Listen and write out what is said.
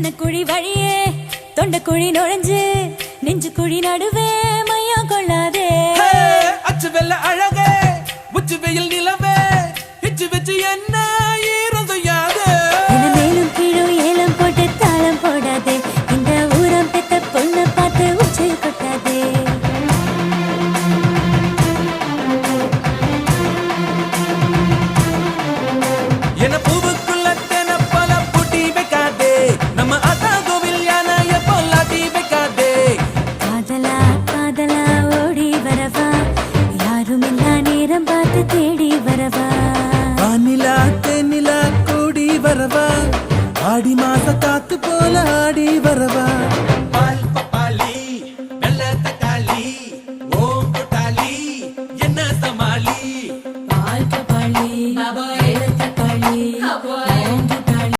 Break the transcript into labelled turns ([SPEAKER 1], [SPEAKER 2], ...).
[SPEAKER 1] கண்ணக்குழி வழியே தொண்டக்குழி நுழைஞ்சு நெஞ்சு குழி நடுவே மையா கொள்ளாதே
[SPEAKER 2] அச்சு வெள்ள அழகே உச்சி வெயில் நிலவே இச்சு வச்சு என்ன ஈரம் செய்யாது
[SPEAKER 1] மேலும் கீழும் ஏலம் போட்டு தாளம் போடாதே இந்த ஊரம் பெத்த பொண்ணை பார்த்து உச்சி கொட்டாதே
[SPEAKER 2] என்ன பூவுக்குள்ள தென பல பூட்டி வைக்காதே நம்ம அதா கோவில் யானைய பொல்லாட்டி வைக்காதே
[SPEAKER 1] காதலா காதலா ஓடி வரவா யாரும் இல்லா நேரம் பார்த்து தேடி வரவா
[SPEAKER 2] வானிலா தென்னிலா கூடி வரவா ஆடி மாச காத்து போல ஆடி வரவா